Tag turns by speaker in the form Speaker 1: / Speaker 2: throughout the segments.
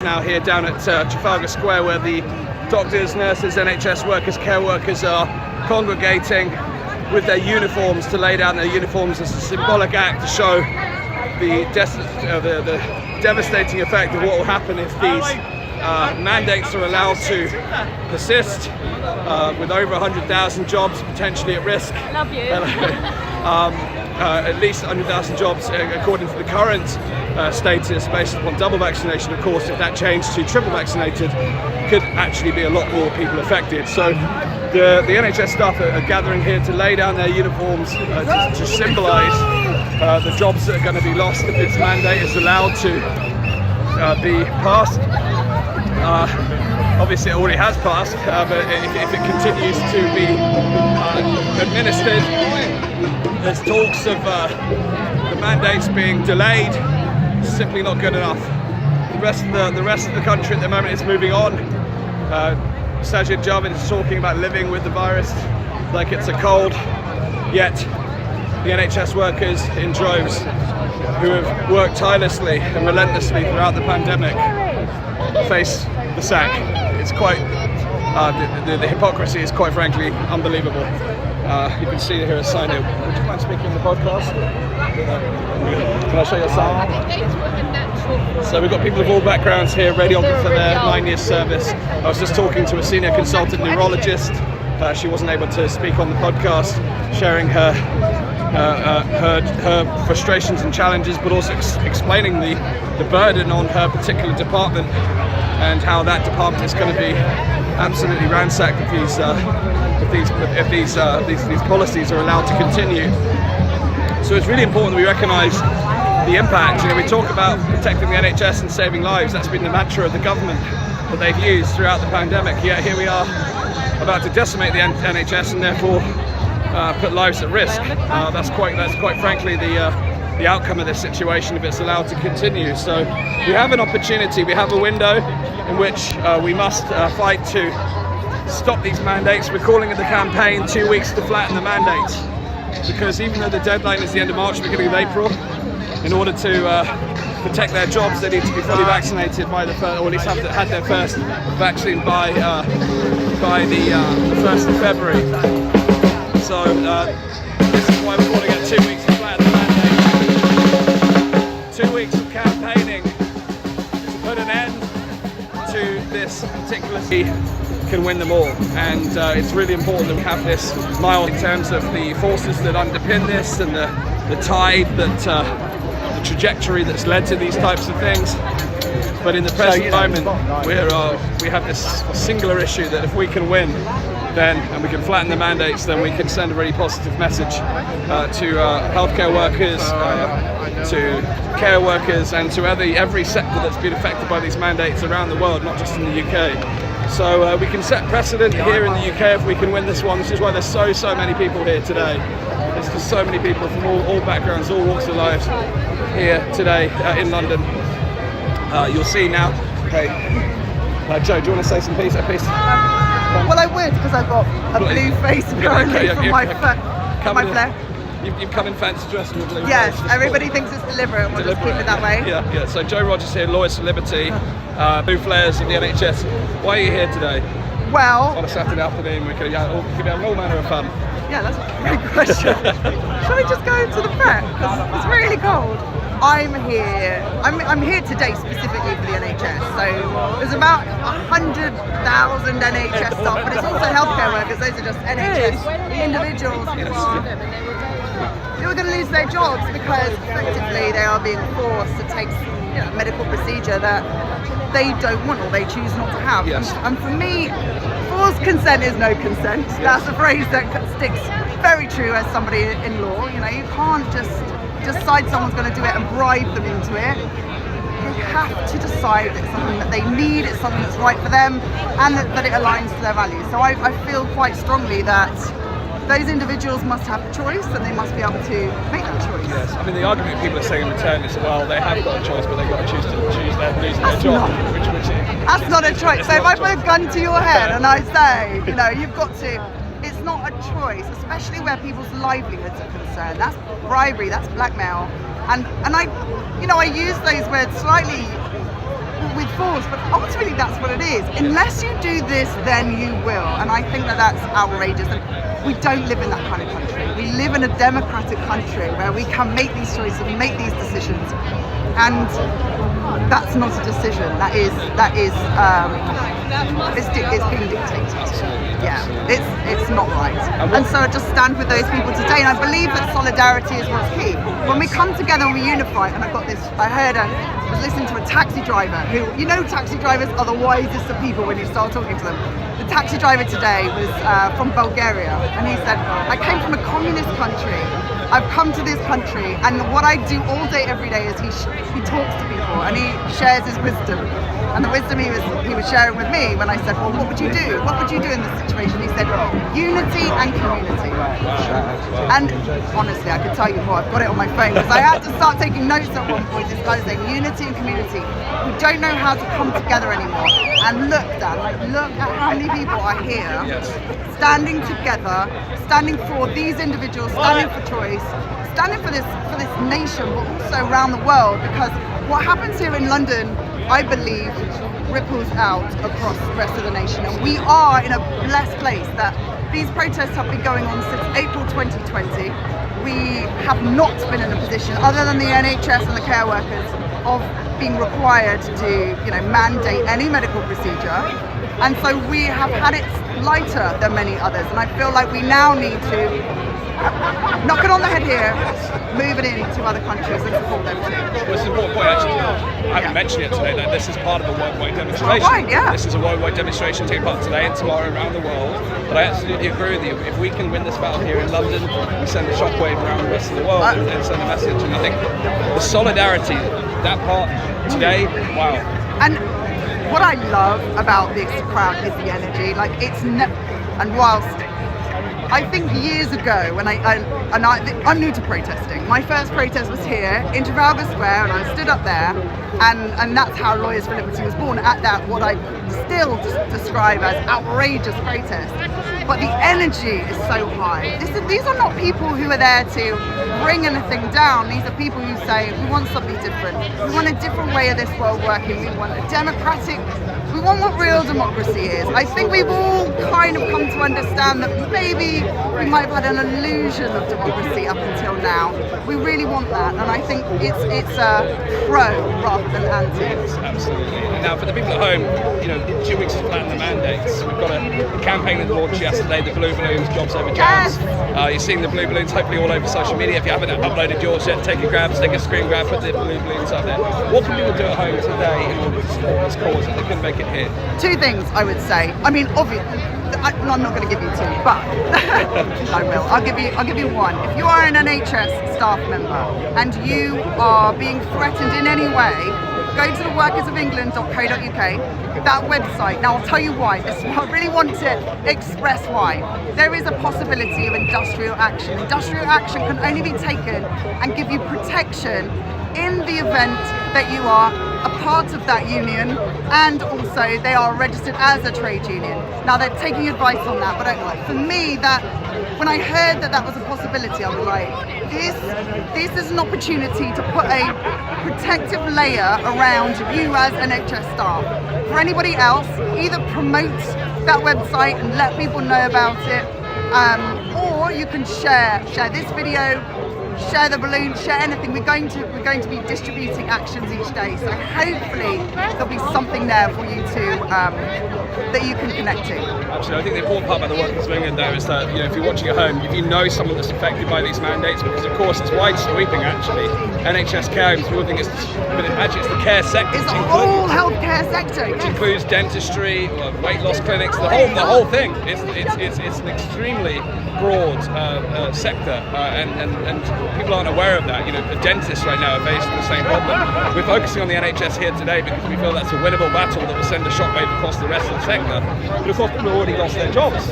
Speaker 1: Now here down at Trafalgar Square, where the doctors, nurses, NHS workers, care workers are congregating with their uniforms to lay down their uniforms as a symbolic act to show the devastating effect of what will happen if these mandates are allowed to persist, with over 100,000 jobs potentially at risk.
Speaker 2: Love you.
Speaker 1: At least 100,000 jobs according to the current status based upon double vaccination. Of course, if that changed to triple vaccinated, could actually be a lot more people affected. So the NHS staff are gathering here to lay down their uniforms to symbolise the jobs that are going to be lost if this mandate is allowed to be passed. Obviously it already has passed, but if it continues to be administered, there's talks of the mandates being delayed. It's simply not good enough. The rest of the country at the moment is moving on. Sajid Javid is talking about living with the virus like it's a cold, yet the NHS workers in droves who have worked tirelessly and relentlessly throughout the pandemic face the sack. It's quite, the hypocrisy is quite frankly unbelievable. You can see here a sign here. Would you mind speaking in the podcast? Can I show you a sign? So we've got people of all backgrounds here, radiographer there, 9 years service. I was just talking to a senior consultant neurologist. She wasn't able to speak on the podcast, sharing her frustrations and challenges, but also explaining the burden on her particular department and how that department is going to be absolutely ransacked if these policies are allowed to continue. So it's really important that we recognise the impact. You know, we talk about protecting the NHS and saving lives. That's been the mantra of the government that they've used throughout the pandemic. Yet here we are about to decimate the NHS and therefore put lives at risk. That's quite frankly the outcome of this situation if it's allowed to continue. So we have an opportunity, we have a window in which we must fight to stop these mandates. We're calling it the campaign 2 weeks to flatten the mandates, because even though the deadline is the end of March, beginning of April, in order to protect their jobs, they need to be fully vaccinated by the first, or at least have had their first vaccine by the 1st of February. So this is why we're calling it 2 weeks to flatten the mandate. 2 weeks of campaigning to put an end to this particular can win them all, and it's really important that we have this mild in terms of the forces that underpin this and the tide that the trajectory that's led to these types of things. But in the present moment, we have this singular issue that if we can win, and we can flatten the mandates, then we can send a really positive message to healthcare workers, to care workers, and to every sector that's been affected by these mandates around the world, not just in the UK. So we can set precedent here in the UK if we can win this one. This is why there's so many people here today. There's just so many people from all backgrounds, all walks of life here today in London. You'll see now. Hey, Joe, do you want to say some piece?
Speaker 3: Well, I would, because I've got a blue face apparently from my flair.
Speaker 1: You've come in fancy dress with a blue face.
Speaker 3: Yes, everybody thinks it's deliberate. We'll just keep it that way.
Speaker 1: Yeah. So Joe Rogers here, Lawyers for Liberty, blue flares of the NHS. Why are you here today?
Speaker 3: Well,
Speaker 1: on a Saturday afternoon, we could have all manner of fun.
Speaker 3: Yeah, that's a great question. Shall we just go to the prep? Because it's really cold. I'm here today specifically for the NHS. So there's about 100,000 NHS staff, but it's also healthcare workers. Those are just NHS individuals who are going to lose their jobs because effectively they are being forced to take a medical procedure that they don't want or they choose not to have.
Speaker 1: Yes.
Speaker 3: And for me, forced consent is no consent. Yes. That's a phrase that sticks very true as somebody in law. You know, you can't just decide someone's going to do it and bribe them into it. They have to decide that it's something that they need, it's something that's right for them, and that it aligns to their values. So I feel quite strongly that those individuals must have a choice and they must be able to make that choice.
Speaker 1: Yes, I mean the argument people are saying in return is, well, they have got a choice, but they've got to choose losing their job.
Speaker 3: That's not a choice. So if I put a gun to your head and I say, you know, you've got to, it's not a choice, especially where people's livelihoods are concerned. That's bribery, that's blackmail. And I use those words slightly with force, but ultimately that's what it is. Unless you do this, then you will. And I think that that's outrageous. And we don't live in that kind of country. We live in a democratic country where we can make these choices and make these decisions. And that's not a decision. It's being dictated. Yeah, it's not right. And so I just stand with those people today, and I believe that solidarity is what's key. When we come together and we unify, and I was listening to a taxi driver who, taxi drivers are the wisest of people when you start talking to them. The taxi driver today was from Bulgaria, and he said, I came from a communist country. I've come to this country, and what I do all day, every day is he talks to people and he shares his wisdom. And the wisdom he was sharing with me when I said, well, what would you do? What would you do in this situation? He said, unity and community. And honestly, I could tell you more. I've got it on my phone because I had to start taking notes at one point. This guy saying unity and community. We don't know how to come together anymore. And look, Dan, look at how many people are here standing together, standing for these individuals, standing for choice, standing for this nation, but also around the world. Because what happens here in London, I believe, ripples out across the rest of the nation. And we are in a blessed place that these protests have been going on since April 2020. We have not been in a position, other than the NHS and the care workers, of being required to, mandate any medical procedure. And so we have had it lighter than many others. And I feel like we now need to knock it on the head here, move it into other countries and support them too.
Speaker 1: Well, it's an important point actually. I haven't mentioned it today that this is part of a worldwide demonstration.
Speaker 3: Worldwide, yeah.
Speaker 1: This is a worldwide demonstration taking part today and tomorrow around the world. But I absolutely agree with you. If we can win this battle here in London, we send a shockwave around the rest of the world and send a message. And I think the solidarity, that part today, wow. And
Speaker 3: what I love about this crowd is the energy. And whilst I think years ago, when I'm new to protesting. My first protest was here in Trafalgar Square, and I stood up there, and that's how Lawyers for Liberty was born. At that, what I still describe as outrageous protest. But the energy is so high. These are not people who are there to bring anything down. These are people who say, we want something different. We want a different way of this world working. We want a democratic. We want what real democracy is. I think we've all kind of come to understand that maybe we might have had an illusion of democracy up until now. We really want that, and I think it's a pro rather than anti.
Speaker 1: Absolutely. And now for the people at home, 2 weeks to plan the mandates. We've got a campaign that launched yesterday, the Blue Balloons, Jobs Over Jams. You're seeing the Blue Balloons hopefully all over social media. If you haven't uploaded yours yet, take a screen grab, put the Blue Balloons up there. What can people do at home today in order to support this cause if they couldn't make it here?
Speaker 3: Two things I would say. I mean, obviously, I'm not going to give you two, but I will. I'll give you one. If you are an NHS staff member and you are being threatened in any way, go to the workersofengland.co.uk, that website. Now I'll tell you why. I really want to express why. There is a possibility of industrial action. Industrial action can only be taken and give you protection in the event that you are a part of that union, and also they are registered as a trade union. Now they're taking advice on that, but for me, that when I heard that was a possibility, I was like, this is an opportunity to put a protective layer around you as NHS staff. For anybody else, either promote that website and let people know about it, or you can share this video, share the balloon, share anything. We're going to be distributing actions each day, so hopefully there'll be something there for you to that you can connect to.
Speaker 1: Absolutely. I think the important part about the Workers of England though is that if you're watching at home, if you know someone that's affected by these mandates, because of course it's wide sweeping actually. NHS care homes, people think but actually it's the care sector.
Speaker 3: It's the whole healthcare sector,
Speaker 1: which includes dentistry, weight loss clinics, the whole thing. It's an extremely broad sector, and people aren't aware of that. The dentists right now are facing the same problem. We're focusing on the NHS here today because we feel that's a winnable battle that will send a shockwave across the rest of the sector. But of course, people have already lost their jobs.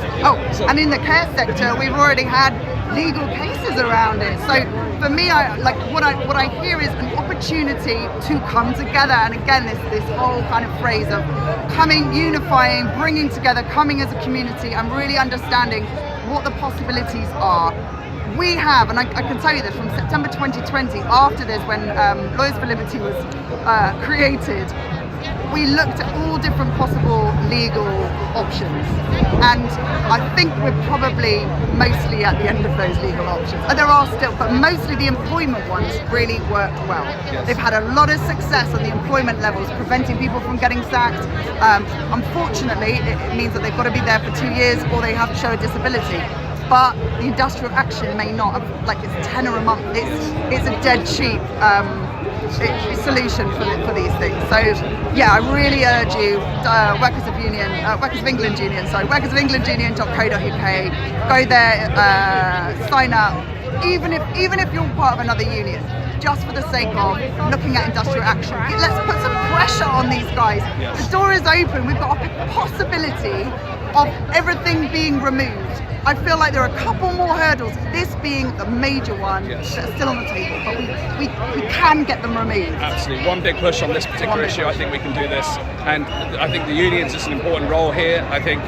Speaker 3: And in the care sector, we've already had legal cases around it. So for me, what I hear is an opportunity to come together. And again, this whole kind of phrase of coming, unifying, bringing together, coming as a community, and really understanding what the possibilities are. We have, and I can tell you this, from September 2020, after this, when Lawyers for Liberty was created, we looked at all different possible legal options, and I think we're probably mostly at the end of those legal options. And there are still, but mostly the employment ones really worked well.
Speaker 1: Yes.
Speaker 3: They've had a lot of success on the employment levels, preventing people from getting sacked. Unfortunately, it means that they've got to be there for 2 years or they have to show a disability. But the industrial action may not have, like it's £10 a month. It's a dead cheap solution for these things. So yeah, I really urge you, Workers of England Union.co.uk, go there, sign up, even if you're part of another union, just for the sake of looking at industrial action. Let's put some pressure on these guys.
Speaker 1: Yes.
Speaker 3: The door is open. We've got a possibility of everything being removed. I feel like there are a couple more hurdles, this being the major one,
Speaker 1: yes,
Speaker 3: that are still on the table, but we can get them removed.
Speaker 1: Absolutely. One big push on this particular issue. I think we can do this, and I think the unions is an important role here. I think,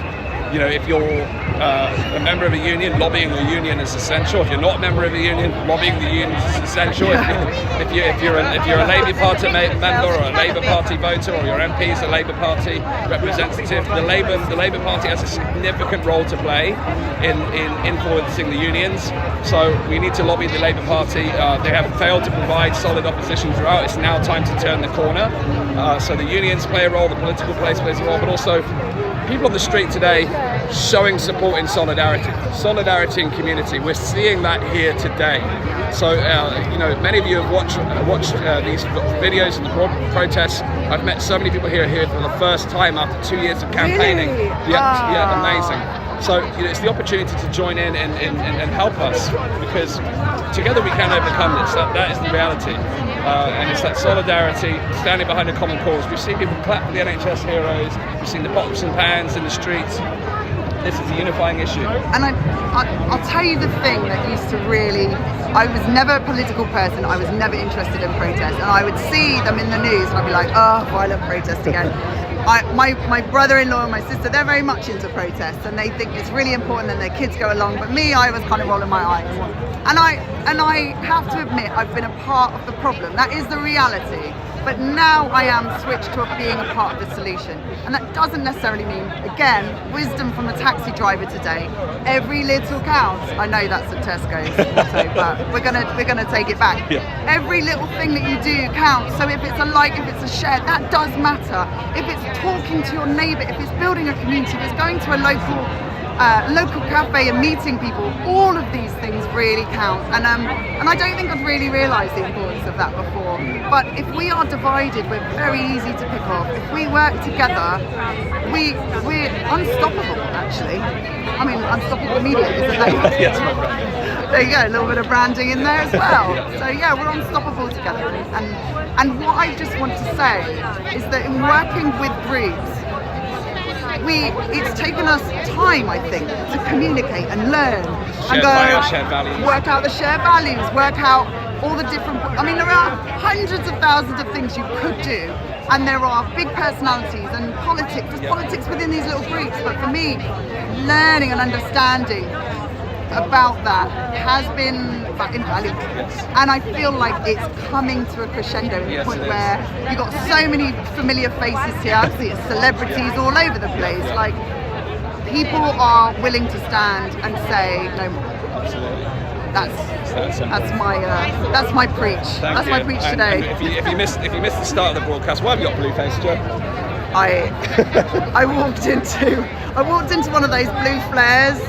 Speaker 1: you know, if you're a member of a union, lobbying a union is essential. If you're not a member of a union, lobbying the union is essential. If you're a Labour Party member or a Labour Party voter, or your MP is a Labour Party representative, the Labour Party has a significant role to play in influencing the unions. So we need to lobby the Labour Party. They have failed to provide solid opposition throughout. It's now time to turn the corner. So the unions play a role, the political place plays a role, but also people on the street today showing support in solidarity in community. We're seeing that here today. So, you know, many of you have watched these videos of the protests. I've met so many people here for the first time after 2 years of campaigning.
Speaker 3: Really?
Speaker 1: Yeah, amazing. So, you know, it's the opportunity to join in and help us, because together we can overcome this. That is the reality. And it's that solidarity, standing behind a common cause. We've seen people clap for the NHS heroes. We've seen the pots and pans in the streets. This is a unifying issue.
Speaker 3: And I'll tell you the thing that used to really, I was never a political person, I was never interested in protest, and I would see them in the news and I'd be like, oh, violent protest again. My brother-in-law and my sister, they're very much into protests and they think it's really important and their kids go along, but me, I was kind of rolling my eyes. And I have to admit, I've been a part of the problem. That is the reality. But now I am switched to being a part of the solution. And that doesn't necessarily mean, again, wisdom from a taxi driver today, every little counts. I know that's a Tesco's motto, but we're gonna take it back.
Speaker 1: Yeah.
Speaker 3: Every little thing that you do counts. So if it's a like, if it's a share, that does matter. If it's talking to your neighbour, if it's building a community, if it's going to a local cafe and meeting people, all of these things really count. And I don't think I've really realised the importance of that before. But if we are divided, we're very easy to pick off. If we work together, we're unstoppable, actually. I mean, unstoppable media is a name.
Speaker 1: Yes.
Speaker 3: There you go, a little bit of branding in there as well. So yeah, we're unstoppable together. And what I just want to say is that in working with groups, it's taken us time, I think, to communicate and learn and
Speaker 1: shared values.
Speaker 3: Work out the shared values, work out all the different. I mean, there are hundreds of thousands of things you could do, and there are big personalities and politics. There's politics within these little groups, but for me, learning and understanding about that has been invaluable.
Speaker 1: Yes.
Speaker 3: And I feel like it's coming to a crescendo, to the point where you've got so many familiar faces here. I see celebrities all over the place. Like, people are willing to stand and say no more.
Speaker 1: Absolutely.
Speaker 3: That's my preach.
Speaker 1: Thank you.
Speaker 3: My preach today.
Speaker 1: And if you missed the start of the broadcast, why have you got blue face, Joe?
Speaker 3: I walked into one of those blue flares.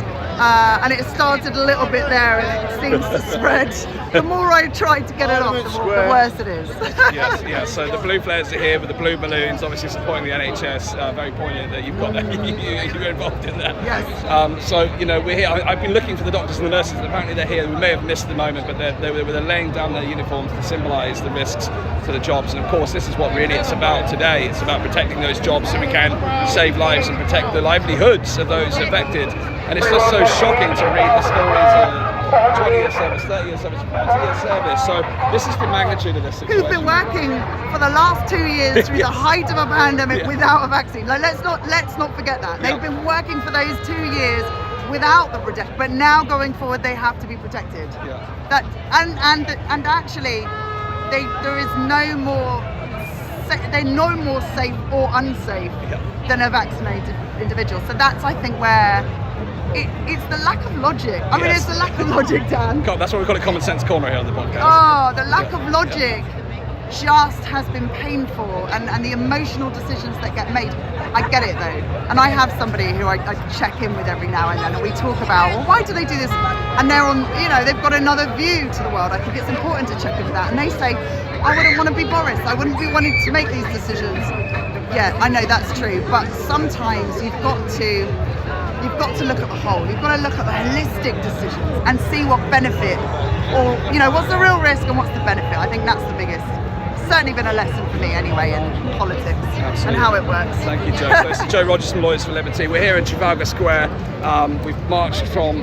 Speaker 3: And it started a little bit there, and it seems to spread. The more I try to get it off, the worse it is.
Speaker 1: Yes. So the blue flares are here with the blue balloons, obviously supporting the NHS. Very poignant that you've got you're involved in that.
Speaker 3: Yes.
Speaker 1: So you know, we're here. I've been looking for the doctors and the nurses. Apparently they're here. We may have missed the moment, but they're laying down their uniforms to symbolise the risks to the jobs. And of course, this is what really it's about today. It's about protecting those jobs so we can save lives and protect the livelihoods of those affected. And it's just so shocking to read the stories of 20-year service, 30-year service, 40-year service. So this is the magnitude of this situation.
Speaker 3: Who's been working for the last 2 years through the height of a pandemic without a vaccine. Like, let's not forget that. They've been working for those 2 years without the protection, but now going forward they have to be protected. And actually there is no more they're no more safe or unsafe than a vaccinated individual. So that's, I think, where it's the lack of logic. I mean, it's the lack of logic, Dan.
Speaker 1: God, that's why we call it Common Sense Corner here on the podcast.
Speaker 3: Oh, the lack of logic just has been painful, and the emotional decisions that get made. I get it though, and I have somebody who I check in with every now and then, and we talk about, well, why do they do this? And they're on, they've got another view to the world. I think it's important to check in with that. And they say, I wouldn't want to be Boris. I wouldn't be wanting to make these decisions. Yeah, I know that's true, but sometimes you've got to look at the whole. You've got to look at the holistic decisions and see what benefit, or what's the real risk and what's the benefit. I think that's the biggest. Certainly been a lesson for me anyway in politics. Absolutely. And how it works.
Speaker 1: Thank you, Joe. So this is Joe Rogers from Lawyers for Liberty. We're here in Trafalgar Square. We've marched from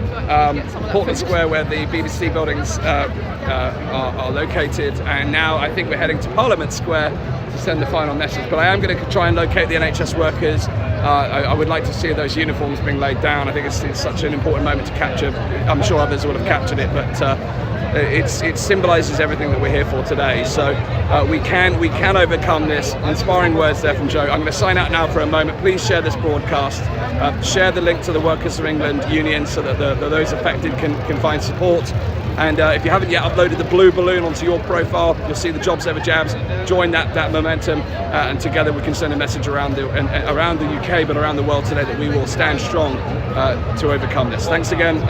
Speaker 1: Portland Square, where the BBC buildings are located, and now I think we're heading to Parliament Square to send the final message. But I am going to try and locate the NHS workers. I would like to see those uniforms being laid down. I think it's such an important moment to capture. I'm sure others will have captured it, but it symbolises everything that we're here for today. So we can overcome this. Inspiring words there from Joe. I'm going to sign out now for a moment. Please share this broadcast. Share the link to the Workers of England Union so that those affected can find support. And if you haven't yet uploaded the blue balloon onto your profile, you'll see the Jobs Over Jabs. Join that momentum, and together we can send a message around the UK, but around the world today, that we will stand strong to overcome this. Thanks again.